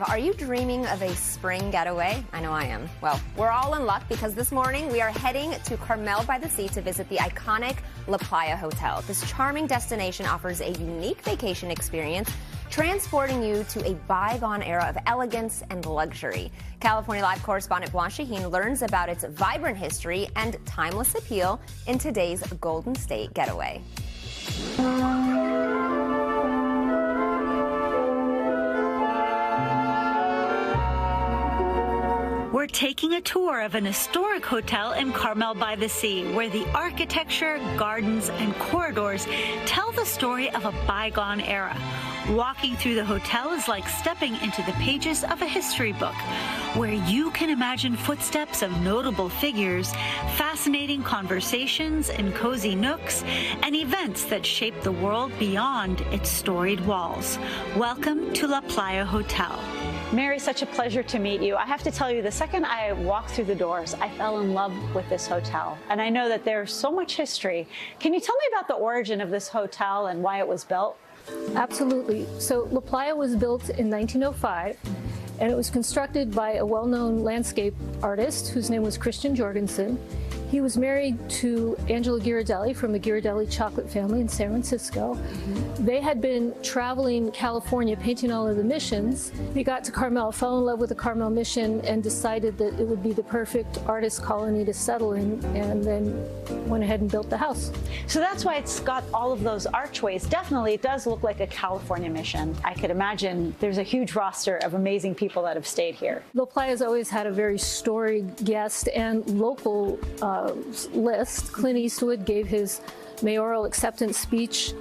Are you dreaming of a spring getaway? I know I am. Well, we're all in luck because this morning we are heading to Carmel-by-the-Sea to visit the iconic Playa Hotel. This charming destination offers a unique vacation experience, transporting you to a bygone era of elegance and luxury. California Live correspondent Blanche Shaheen learns about its vibrant history and timeless appeal in today's Golden State Getaway. We're taking a tour of an historic hotel in Carmel-by-the-Sea, where the architecture, gardens, and corridors tell the story of a bygone era. Walking through the hotel is like stepping into the pages of a history book, where you can imagine footsteps of notable figures, fascinating conversations in cozy nooks, and events that shape the world beyond its storied walls. Welcome to La Playa Hotel. Mary, such a pleasure to meet you. I have to tell you, the second I walked through the doors, I fell in love with this hotel. And I know that there's so much history. Can you tell me about the origin of this hotel and why it was built? Absolutely. So La Playa was built in 1905, and it was constructed by a well-known landscape artist whose name was Christian Jorgensen. He was married to Angela Ghirardelli from the Ghirardelli chocolate family in San Francisco. They had been traveling California painting all of the missions. They got to Carmel, fell in love with the Carmel mission, and decided that it would be the perfect artist colony to settle in, and then went ahead and built the house. So that's why it's got all of those archways. Definitely, it does look like a California mission. I could imagine there's a huge roster of amazing people that have stayed here. La Playa's always had a very storied guest and local list. Clint Eastwood gave his mayoral acceptance speech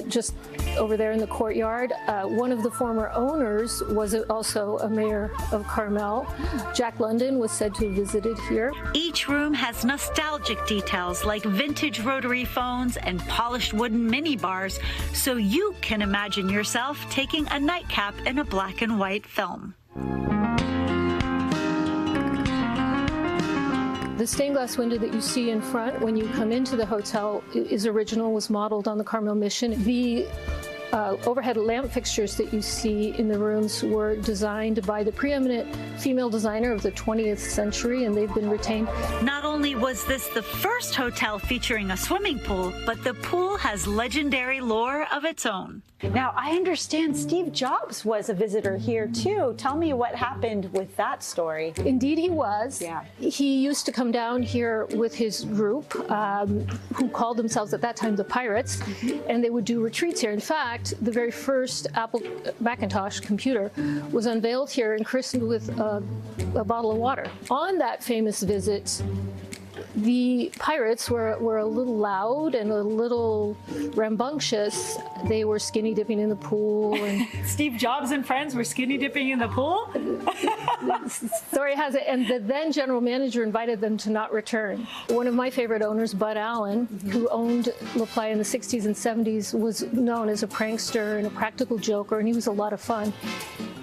just over there in the courtyard. One of the former owners was also a mayor of Carmel. Jack London was said to have visited here. Each room has nostalgic details like vintage rotary phones and polished wooden mini bars, so you can imagine yourself taking a nightcap in a black and white film. The stained glass window that you see in front when you come into the hotel is original, was modeled on the Carmel mission. The overhead lamp fixtures that you see in the rooms were designed by the preeminent female designer of the 20th century, and they've been retained. Not only was this the first hotel featuring a swimming pool, but the pool has legendary lore of its own. Now, I understand Steve Jobs was a visitor here, too. Tell me what happened with that story. Indeed, he was. Yeah. He used to come down here with his group, who called themselves at that time the Pirates, and they would do retreats here. In fact, the very first Apple Macintosh computer was unveiled here and christened with a bottle of water. On that famous visit, the Pirates were a little loud and a little rambunctious. They were skinny dipping in the pool. And Steve Jobs and friends were skinny dipping in the pool? Story has it. And the then general manager invited them to not return. One of my favorite owners, Bud Allen, who owned La Playa in the 60s and 70s, was known as a prankster and a practical joker, and he was a lot of fun.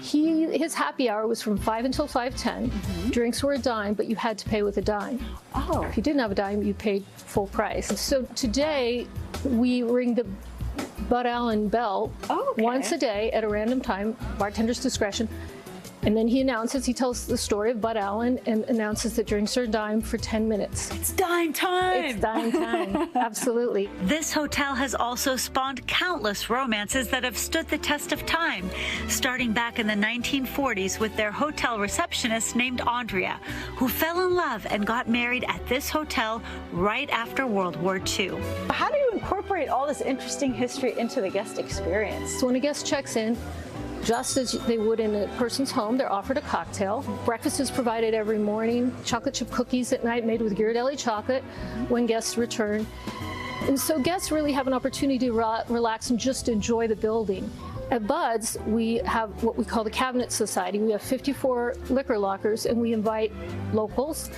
His happy hour was from 5 until 5:10. Drinks were a dime, but you had to pay with a dime. Oh. If you didn't have a dime, you paid full price. So today, we ring the Bud Allen bell once a day at a random time, bartender's discretion. And then he tells the story of Bud Allen and announces that drinks are a dime for 10 minutes. It's dime time! It's dime time, absolutely. This hotel has also spawned countless romances that have stood the test of time, starting back in the 1940s with their hotel receptionist named Andrea, who fell in love and got married at this hotel right after World War II. How do you incorporate all this interesting history into the guest experience? So when a guest checks in, just as they would in a person's home, they're offered a cocktail. Breakfast is provided every morning, chocolate chip cookies at night made with Ghirardelli chocolate when guests return. And so guests really have an opportunity to relax and just enjoy the building. At Bud's, we have what we call the Cabinet Society. We have 54 liquor lockers, and we invite locals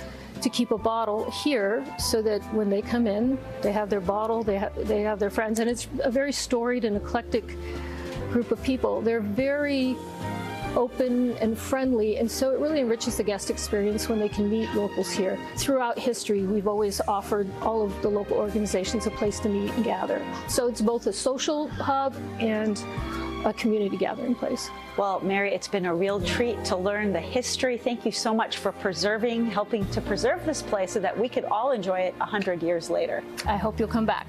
to keep a bottle here so that when they come in, they have their bottle, they have their friends, and it's a very storied and eclectic group of people. They're very open and friendly, and so it really enriches the guest experience when they can meet locals here. Throughout history, we've always offered all of the local organizations a place to meet and gather. So it's both a social hub and a community gathering place. Well, Mary, it's been a real treat to learn the history. Thank you so much for helping to preserve this place so that we could all enjoy it 100 years later. I hope you'll come back.